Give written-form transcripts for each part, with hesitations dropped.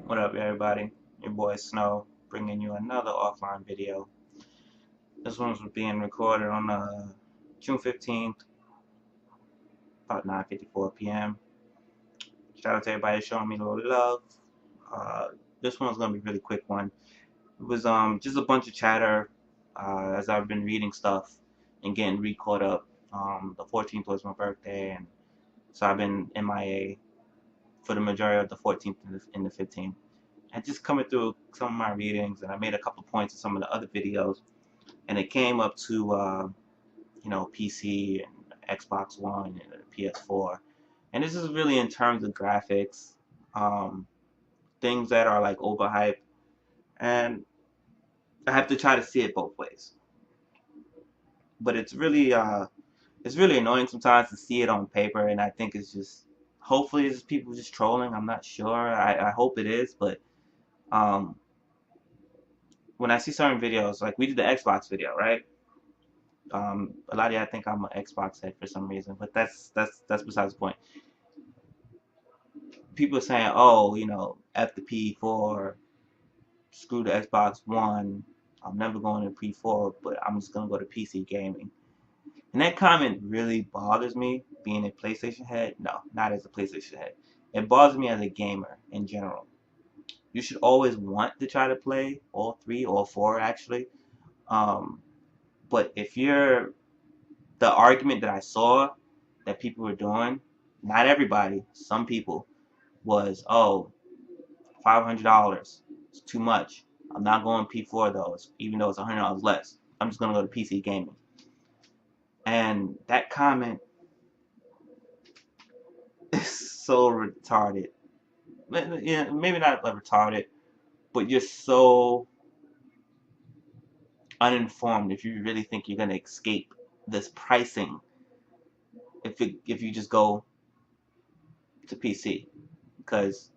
What up, everybody? Your boy Snow, bringing you another offline video. This one's being recorded on June 15th, about 9:54 p.m. Shout out to everybody showing me a little love. Uh, this one's gonna be a really quick one. It was just a bunch of chatter as I've been reading stuff and getting re-caught up. The 14th was my birthday, and so I've been MIA for the majority of the 14th and the 15th. And just coming through some of my readings, and I made a couple points in some of the other videos, and it came up to PC and Xbox One and PS4, and this is really in terms of graphics, um, things that are like overhyped, and I have to try to see it both ways. But it's really annoying sometimes to see it on paper, and I think it's just hopefully it's just people just trolling. I'm not sure. I hope it is, but um, when I see certain videos, like we did the Xbox video, right? A lot of y'all think I'm an Xbox head for some reason, but that's besides the point. People are saying, oh, F the P4, screw the Xbox One. I'm never going to P4, but I'm just gonna go to PC gaming. And that comment really bothers me, being a PlayStation head. No, not as a PlayStation head. It bothers me as a gamer in general. You should always want to try to play all three, all four actually. Um, but if you're the argument that I saw that people were doing, not everybody, some people, was, oh, $500, it's too much. I'm not going P4 though, even though it's $100 less. I'm just gonna go to PC gaming. And that comment is so retarded. Yeah, maybe not like retarded, but you're so uninformed if you really think you're gonna escape this pricing if you just go to PC, because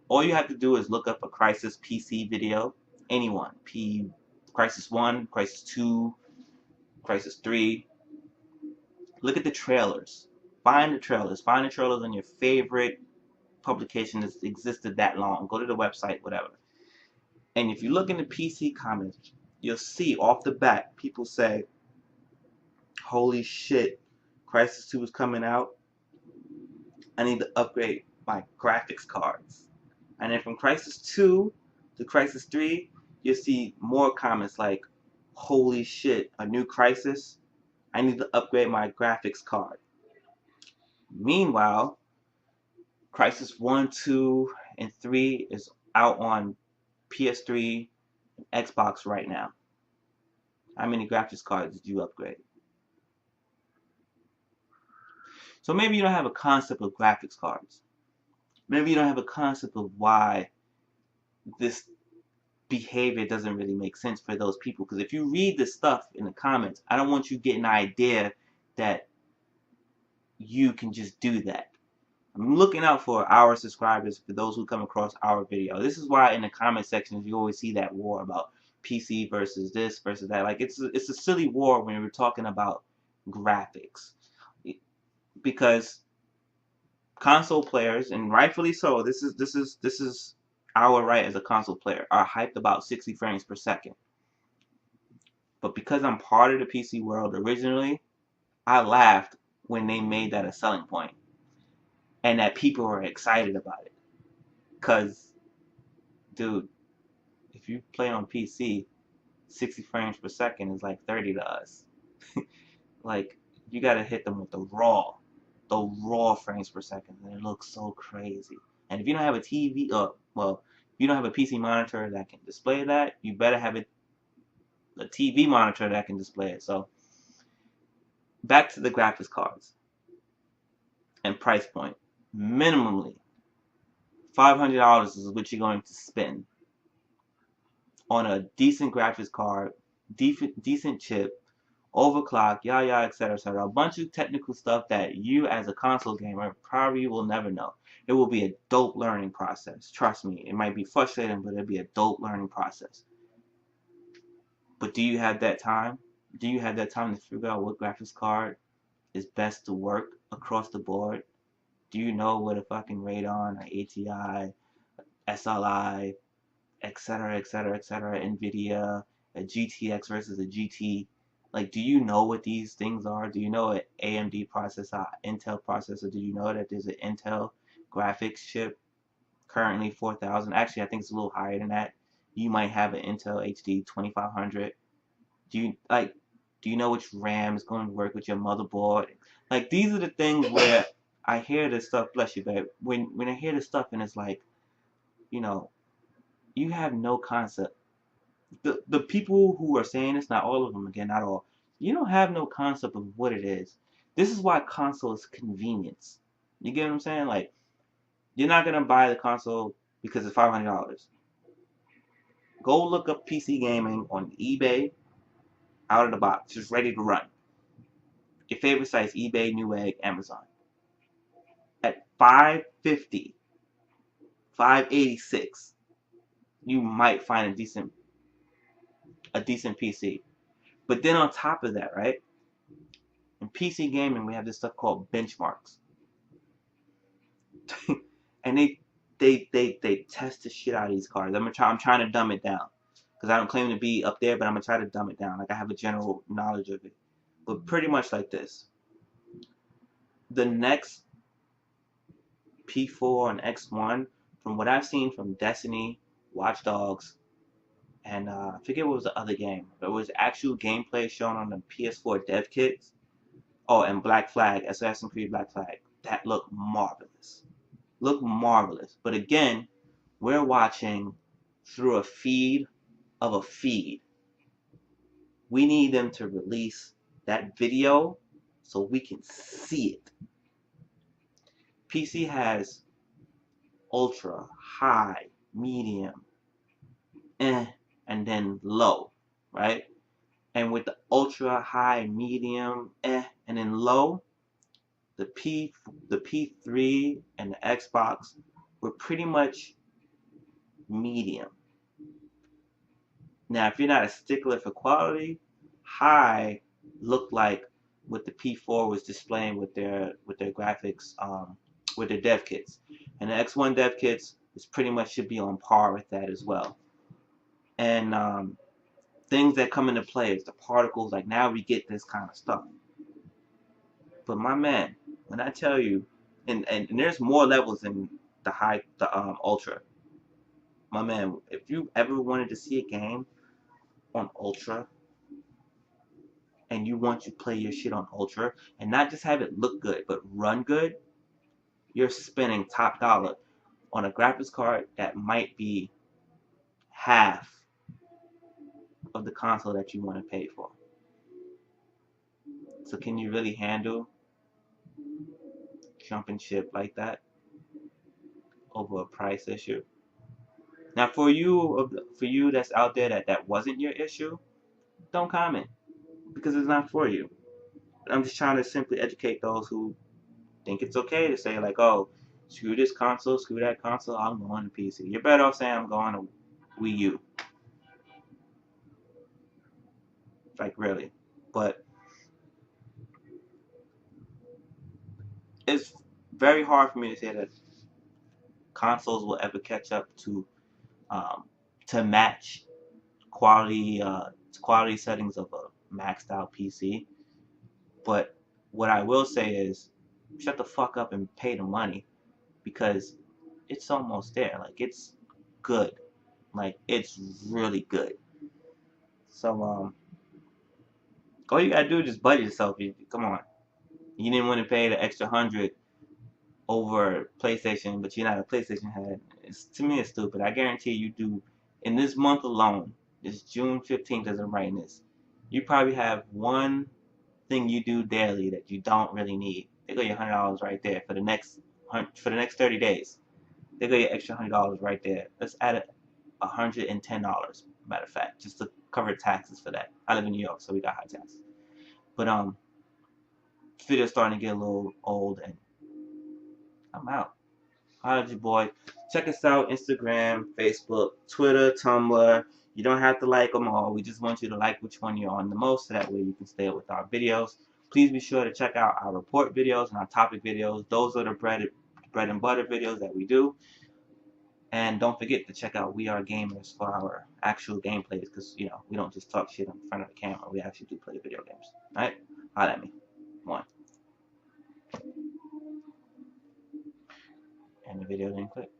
all you have to do is look up a Crysis PC video, anyone, Crysis 1, Crysis 2, Crysis 3. Look at the trailers. Find the trailers. Find the trailers on your favorite publication that's existed that long. Go to the website, whatever. And if you look in the PC comments, you'll see off the bat people say, holy shit, Crysis 2 is coming out. I need to upgrade my graphics cards. And then from Crysis 2 to Crysis 3, you'll see more comments like, holy shit, a new Crysis? I need to upgrade my graphics card. Meanwhile, Crysis 1, 2, and 3 is out on PS3 and Xbox right now. How many graphics cards did you upgrade? So maybe you don't have a concept of graphics cards. Maybe you don't have a concept of why this behavior doesn't really make sense for those people. Because if you read this stuff in the comments, I don't want you getting an idea that you can just do that. I'm looking out for our subscribers, for those who come across our video. This is why in the comment sections you always see that war about PC versus this versus that. Like it's a silly war when we're talking about graphics, because console players, and rightfully so, this is our right as a console player, are hyped about 60 frames per second. But because I'm part of the PC world originally, I laughed when they made that a selling point and that people were excited about it. Because, dude, if you play on PC, 60 frames per second is like 30 to us. Like, you gotta hit them with the raw frames per second, and it looks so crazy. And if you don't have a TV, well, if you don't have a PC monitor that can display that, you better have a TV monitor that can display it. So, back to the graphics cards and price point. Minimally, $500 is what you're going to spend on a decent graphics card, decent chip, overclock, etc., etc. A bunch of technical stuff that you as a console gamer probably will never know. It will be a dope learning process. Trust me, it might be frustrating, but it'll be a dope learning process. But do you have that time? Do you have that time to figure out what graphics card is best to work across the board? Do you know what a fucking Radeon, an ATI, SLI, etc., etc., etc., NVIDIA, a GTX versus a GT. Like, do you know what these things are? Do you know an AMD processor, Intel processor? Do you know that there's an Intel graphics chip currently 4,000? Actually, I think it's a little higher than that. You might have an Intel HD 2500. Do you like? Do you know which RAM is going to work with your motherboard? Like, these are the things where I hear this stuff. Bless you, babe. When I hear this stuff and it's like, you know, you have no concept. The people who are saying this, not all of them, again, not all. You don't have no concept of what it is. This is why console is convenience. You get what I'm saying? Like, you're not gonna buy the console because it's $500. Go look up PC gaming on eBay, out of the box, just ready to run. Your favorite sites: eBay, Newegg, Amazon. At 550, 586, you might find a decent PC. But then on top of that, right? In PC gaming, we have this stuff called benchmarks, and they test the shit out of these cards. I'm trying to dumb it down because I don't claim to be up there, but I'm gonna try to dumb it down. Like, I have a general knowledge of it, but pretty much like this: the next P4 and X1, from what I've seen from Destiny, Watch Dogs, and I forget what was the other game. There was actual gameplay shown on the PS4 dev kits. Oh, and Black Flag, Assassin's Creed Black Flag. That looked marvelous. Looked marvelous. But again, we're watching through a feed of a feed. We need them to release that video so we can see it. PC has ultra, high, medium, and then low, right? And with the ultra, high, medium, and then low, the P3 and the Xbox were pretty much medium. Now, if you're not a stickler for quality, high looked like what the P4 was displaying with their graphics, with their dev kits, and the X1 dev kits is pretty much should be on par with that as well. And things that come into play is the particles. Like, now we get this kind of stuff. But my man, when I tell you, and there's more levels in the ultra. My man, if you ever wanted to see a game on ultra, and you want to play your shit on ultra, and not just have it look good, but run good, you're spending top dollar on a graphics card that might be half of the console that you want to pay for. So can you really handle jumping ship like that over a price issue? Now, for you that's out there that wasn't your issue, don't comment, because it's not for you. I'm just trying to simply educate those who think it's okay to say, like, oh, screw this console, screw that console, I'm going to PC. You're better off saying I'm going to Wii U. Like, really. But it's very hard for me to say that consoles will ever catch up to match quality settings of a maxed out PC. But what I will say is, shut the fuck up and pay the money, because it's almost there. Like, it's good. Like, it's really good. So all you gotta do is just budget yourself. Come on. You didn't want to pay the extra 100 over PlayStation, but you're not a PlayStation head. To me, it's stupid. I guarantee you do, in this month alone, it's June 15th as I'm writing this, you probably have one thing you do daily that you don't really need. They go your $100 right there for the next 30 days. They go your extra $100 right there. Let's add $110. Matter of fact, just to cover taxes for that. I live in New York, so we got high taxes. But this video's starting to get a little old, and I'm out. Holla at your boy. Check us out: Instagram, Facebook, Twitter, Tumblr. You don't have to like them all. We just want you to like which one you're on the most, so that way you can stay with our videos. Please be sure to check out our report videos and our topic videos. Those are the bread and butter videos that we do. And don't forget to check out We Are Gamers for our actual gameplays, because, you know, we don't just talk shit in front of the camera. We actually do play video games. Alright? Holla at me. One. And the video didn't click.